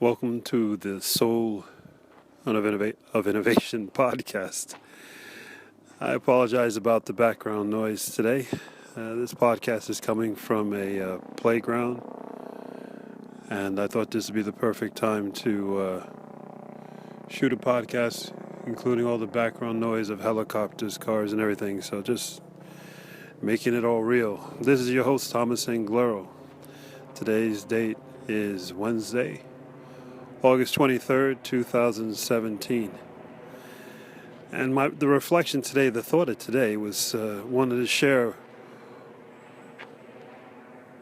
Welcome to the Soul of Innovation podcast. I apologize about the background noise today. This podcast is coming from a playground, and I thought this would be the perfect time to shoot a podcast, including all the background noise of helicopters, cars, and everything. So just making it all real. This is your host, Thomas Anglero. Today's date is Wednesday, August 23rd, 2017. And the reflection today, the thought of today was wanted to share,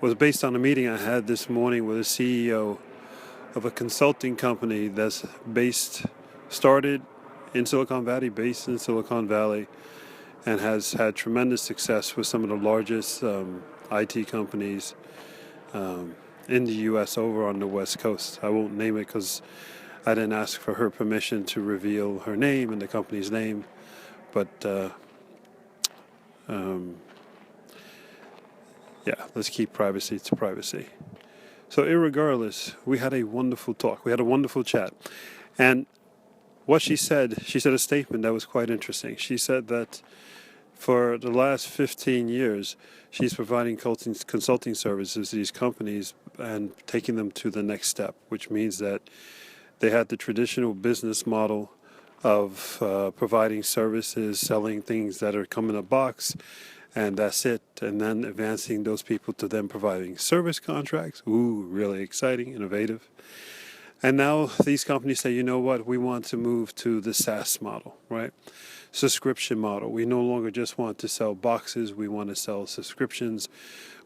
was based on a meeting I had this morning with a CEO of a consulting company that's started in Silicon Valley, based in Silicon Valley, and has had tremendous success with some of the largest IT companies in the U.S. over on the West Coast. I won't name it because I didn't ask for her permission to reveal her name and the company's name, but let's keep privacy to privacy. So irregardless, we had a wonderful talk. We had a wonderful chat. And what she said a statement that was quite interesting. She said that for the last 15 years, she's providing consulting services to these companies and taking them to the next step, which means that they had the traditional business model of providing services, selling things that are come in a box, and that's it. And then advancing those people to them providing service contracts. Ooh, really exciting, innovative. And now these companies say, you know what, we want to move to the SaaS model, right? Subscription model. We no longer just want to sell boxes, we want to sell subscriptions.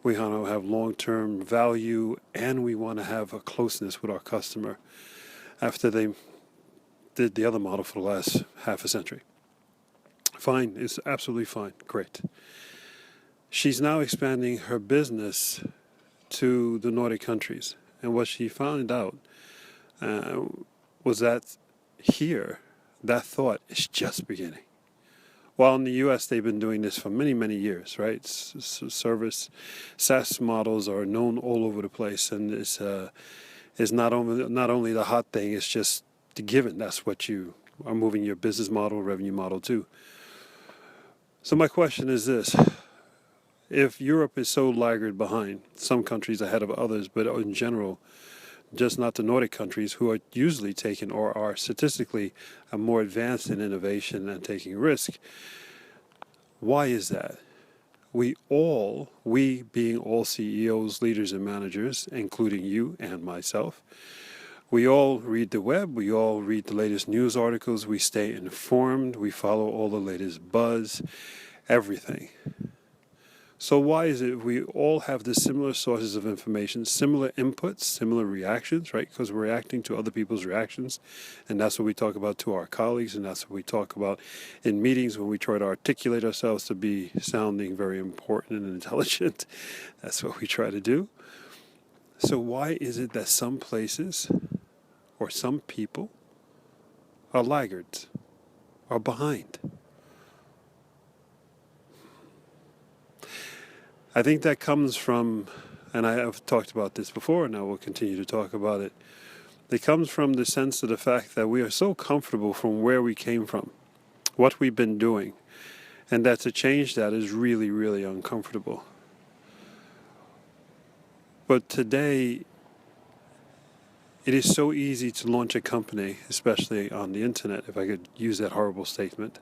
We want to have long-term value, and we want to have a closeness with our customer after they did the other model for the last half a century. Fine, it's absolutely fine, great. She's now expanding her business to the Nordic countries, and what she found out was that here, that thought is just beginning. While in the U.S. they've been doing this for many, many years, right? Service SaaS models are known all over the place, and it's not only the hot thing, it's just the given. That's what you are moving your business model, revenue model to. So my question is this. If Europe is so laggard behind, some countries ahead of others, but in general, just not the Nordic countries who are usually taken or are statistically more advanced in innovation and taking risk. Why is that? We being all CEOs, leaders, and managers, including you and myself, we all read the web, we all read the latest news articles, we stay informed, we follow all the latest buzz, everything. So why is it we all have the similar sources of information, similar inputs, similar reactions, right? Because we're reacting to other people's reactions, and that's what we talk about to our colleagues, and that's what we talk about in meetings when we try to articulate ourselves to be sounding very important and intelligent. That's what we try to do. So why is it that some places or some people are laggards, are behind? I think that comes from, and I have talked about this before, and I will continue to talk about it. It comes from the sense of the fact that we are so comfortable from where we came from, what we've been doing, and that to change that is really, really uncomfortable. But today, it is so easy to launch a company, especially on the internet, if I could use that horrible statement.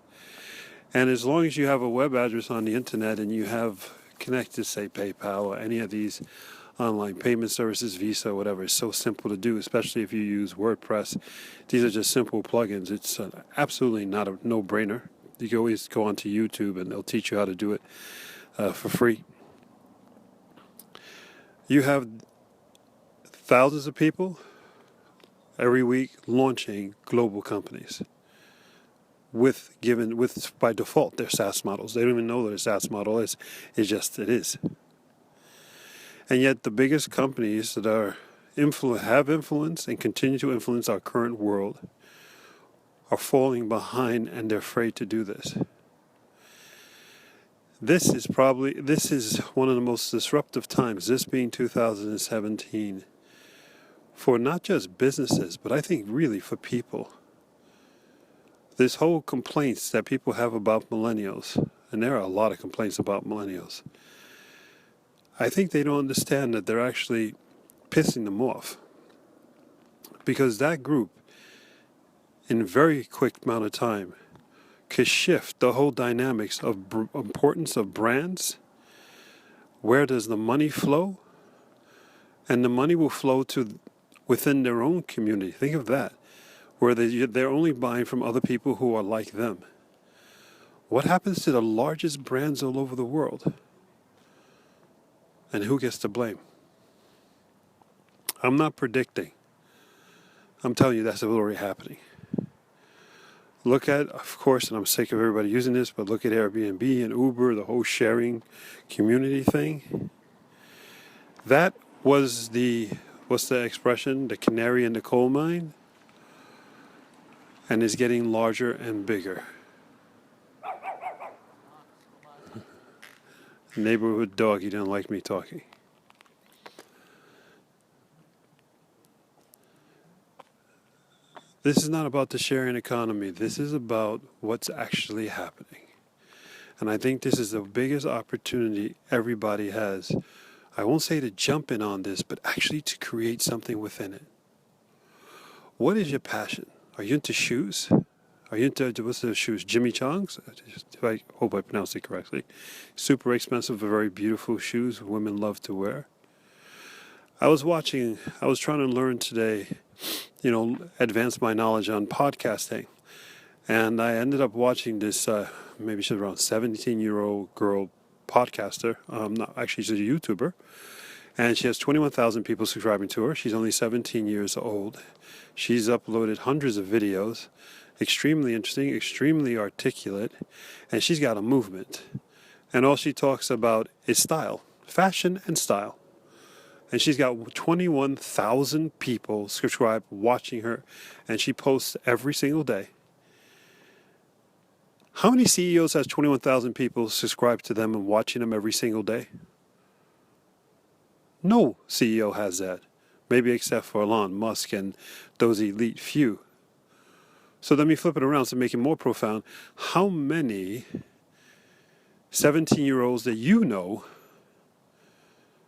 And as long as you have a web address on the internet and you have connected, say, PayPal or any of these online payment services, Visa, whatever, it's so simple to do, especially if you use WordPress. These are just simple plugins. It's absolutely not a no-brainer. You can always go onto YouTube and they'll teach you how to do it for free. You have thousands of people every week launching global companies. By default, they're SaaS models. They don't even know what a SaaS model is. It is. And yet the biggest companies that have influence and continue to influence our current world are falling behind, and they're afraid to do this. This is one of the most disruptive times, this being 2017, for not just businesses, but I think really for people. This whole complaints that people have about millennials, and there are a lot of complaints about millennials, I think they don't understand that they're actually pissing them off. Because that group, in a very quick amount of time, could shift the whole dynamics of importance of brands. Where does the money flow? And the money will flow to within their own community. Think of that, where they're only buying from other people who are like them. What happens to the largest brands all over the world? And who gets to blame? I'm not predicting. I'm telling you that's already happening. Look at, of course, and I'm sick of everybody using this, but look at Airbnb and Uber, the whole sharing community thing. That was what's the expression? The canary in the coal mine? And is getting larger and bigger. Neighborhood dog, he didn't like me talking. This is not about the sharing economy. This is about what's actually happening. And I think this is the biggest opportunity everybody has. I won't say to jump in on this, but actually to create something within it. What is your passion? Are you into shoes? Are you into, what's the shoes? Jimmy Chong's? I hope I pronounced it correctly. Super expensive, very beautiful shoes women love to wear. I was trying to learn today, advance my knowledge on podcasting. And I ended up watching this, maybe she's around 17-year-old girl podcaster. Actually, she's a YouTuber. And she has 21,000 people subscribing to her. She's only 17 years old. She's uploaded hundreds of videos. Extremely interesting, extremely articulate. And she's got a movement. And all she talks about is style, fashion and style. And she's got 21,000 people subscribed watching her. And she posts every single day. How many CEOs has 21,000 people subscribed to them and watching them every single day? No CEO has that. Maybe except for Elon Musk and those elite few. So let me flip it around to make it more profound. How many 17-year-olds that you know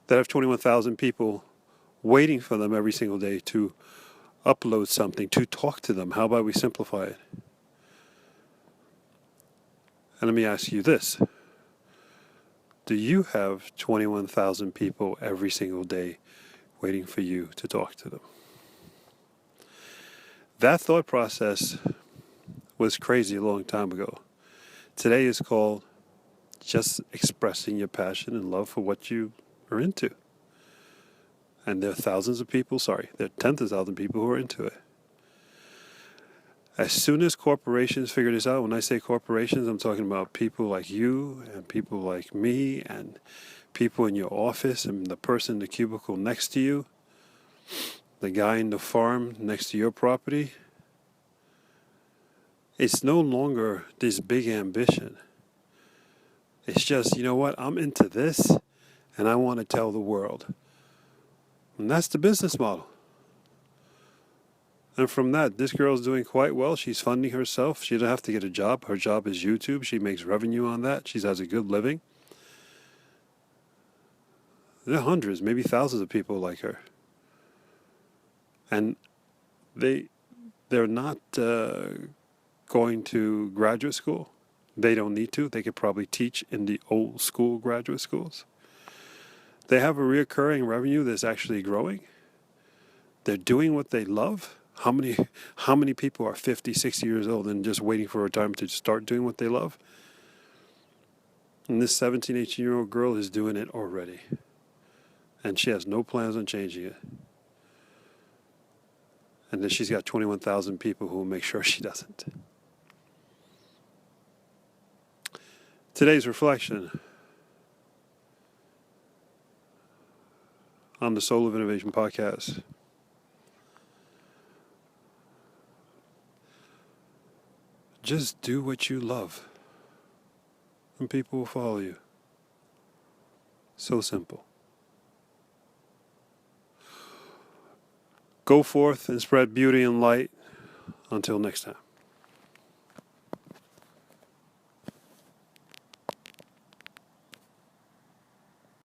that have 21,000 people waiting for them every single day to upload something, to talk to them? How about we simplify it? And let me ask you this. Do you have 21,000 people every single day waiting for you to talk to them? That thought process was crazy a long time ago. Today is called just expressing your passion and love for what you are into. And there are thousands of people, there are tens of thousands of people who are into it. As soon as corporations figure this out, when I say corporations, I'm talking about people like you and people like me and people in your office and the person in the cubicle next to you, the guy in the farm next to your property. It's no longer this big ambition. It's just, you know what, I'm into this and I want to tell the world. And that's the business model. And from that, this girl's doing quite well. She's funding herself. She doesn't have to get a job. Her job is YouTube. She makes revenue on that. She has a good living. There are hundreds, maybe thousands of people like her. And they're not going to graduate school. They don't need to. They could probably teach in the old school graduate schools. They have a recurring revenue that's actually growing. They're doing what they love. How many people are 50, 60 years old and just waiting for a time to start doing what they love? And this 17, 18-year-old girl is doing it already. And she has no plans on changing it. And then she's got 21,000 people who will make sure she doesn't. Today's reflection on the Soul of Innovation podcast. Just do what you love, and people will follow you. So simple. Go forth and spread beauty and light. Until next time.